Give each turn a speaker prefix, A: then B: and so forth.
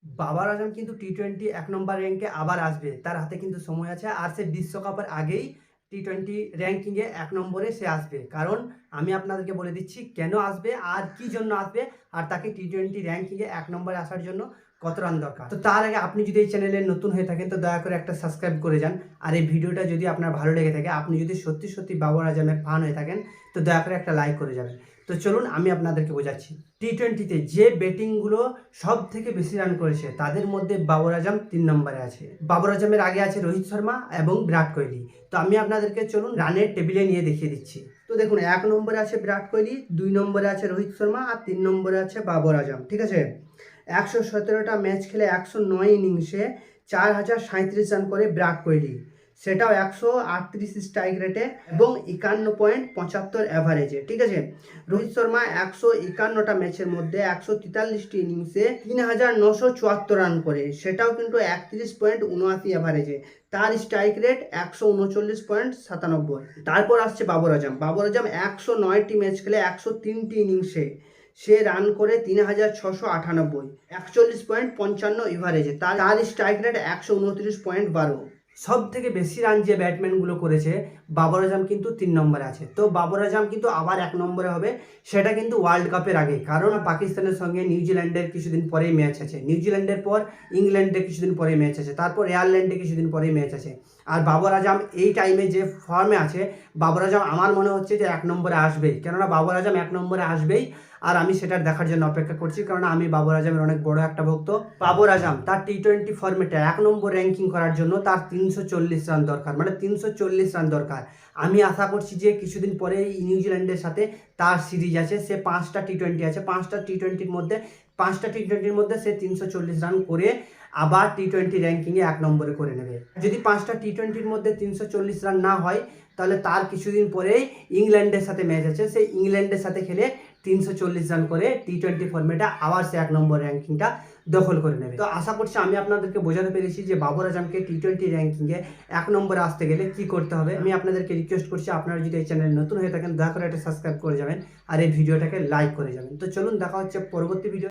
A: বাবার আজম কিন্তু টি-20 এক নম্বর র্যাঙ্কে আবার আসবে। তার হাতে কিন্তু সময় আছে। আর সে বিশ্বকাপের আগেই টি-20 র্যাঙ্কিংয়ে ১ নম্বরে সে আসবে। কারণ আমি আপনাদেরকে বলে দিচ্ছি কেন আসবে আর কি জন্য আসবে আর তাকে টি-20 র্যাঙ্কিংয়ে ১ নম্বরে আসার জন্য কত রান দরকার। তো তার আগে আপনি যদি এই চ্যানেলে নতুন হয়ে থাকেন তো দয়া করে একটা সাবস্ক্রাইব করে যান। আর এই ভিডিওটা যদি আপনার ভালো লেগে থাকে, আপনি যদি সত্যি বাবর আজমের ফ্যান হয়ে থাকেন তো দয়া করে একটা লাইক করে যাবেন। তো চলুন আমি আপনাদেরকে বোঝাচ্ছি। টি-20তে যে ব্যাটিংগুলো সবথেকে বেশি রান করেছে তাদের মধ্যে বাবর আজম ৩ নম্বরে আছে। বাবর আজমের আগে আছে রোহিত শর্মা এবং বিরাট কোহলি। তো আমি আপনাদেরকে চলুন রানের টেবিলে নিয়ে দেখিয়ে দিচ্ছি। তো দেখুন ১ নম্বরে আছে বিরাট কোহলি, ২ নম্বরে আছে রোহিত শর্মা আর ৩ নম্বরে আছে বাবর আজম। ঠিক আছে? ১১৭টা ম্যাচ খেলে ১০৯ ইনিংসে ৪,০৩৭ রান করে বিরাট কোহলি, সেটাও ১৩৮ স্ট্রাইক রেটে এবং ৫১.৭৫ অ্যাভারেজে। ঠিক আছে? রোহিত শর্মা ১৫১টা ম্যাচের মধ্যে ১৪৩টি ইনিংসে ৩,৯৭৪ রান করে, সেটাও কিন্তু ৩১.৭৯ অ্যাভারেজে। তার স্ট্রাইক রেট ১৩৯.৯৭। তারপর আসছে বাবর আজম। বাবর আজম ১০৯টি ম্যাচ খেলে ১০৩টি ইনিংসে সে রান করে ৩,৬৯৮, ৪১.৫৫ এভারেজে। তার স্ট্রাইক রেট ১২৯.১২। সব থেকে বেশি রান যে ব্যাটম্যানগুলো করেছে বাবর আজম কিন্তু ৩ নম্বরে আছে। তো বাবর আজম কিন্তু আবার ১ নম্বরে হবে, সেটা কিন্তু ওয়ার্ল্ড কাপের আগে। কারণ পাকিস্তানের সঙ্গে নিউজিল্যান্ডের কিছুদিন পরেই ম্যাচ আছে, নিউজিল্যান্ডের পর ইংল্যান্ডের কিছুদিন পরেই ম্যাচ আছে, তারপর এয়ারল্যান্ডে কিছুদিন পরেই ম্যাচ আছে। আর বাবর আজম এই টাইমে যে ফর্মে আছে, বাবর আজম আমার মনে হচ্ছে যে ১ নম্বরে আসবেই। কেননা বাবর আজম ১ নম্বরে আসবেই আর আমি সেটার দেখার জন্য অপেক্ষা করছি, কারণ আমি বাবর আজমের অনেক বড় একটা ভক্ত। বাবর আজম তার টি-20 ফর্মেটে ১ নম্বর র্যাঙ্কিং করার জন্য তার ৩৪০ রান দরকার, মানে 340 রান দরকার। আমি আশা করছি যে কিছুদিন পরেই নিউজিল্যান্ডের সাথে তার সিরিজ আছে, সে ৫টা টি-20 আছে, ৫টা টি-20-র মধ্যে সে 340 রান করে আবার টি-20 র্যাঙ্কিংয়ে ১ নম্বরে করে নেবে। যদি ৫টা টি-20-র মধ্যে 340 রান না হয় তাহলে তার কিছুদিন পরেই ইংল্যান্ডের সাথে ম্যাচ আছে, সেই ইংল্যান্ডের সাথে খেলে 340 রান করে টি-20 ফর্মেটে আবার সে ১ নম্বর র্যাঙ্কিংটা দখল করে নেবে। তো আশা করছি আমি আপনাদেরকে বোঝাতে পেরেছি যে বাবর আজমকে টি-20 র্যাঙ্কিংয়ে ১ নম্বরে আসতে গেলে কি করতে হবে। আমি আপনাদেরকে রিকোয়েস্ট করছি, আপনারা যদি এই চ্যানেলে নতুন হয়ে থাকেন দয়া করে একটা সাবস্ক্রাইব করে যাবেন আর এই ভিডিওটাকে লাইক করে যাবেন। তো চলুন দেখা হচ্ছে পরবর্তী ভিডিও।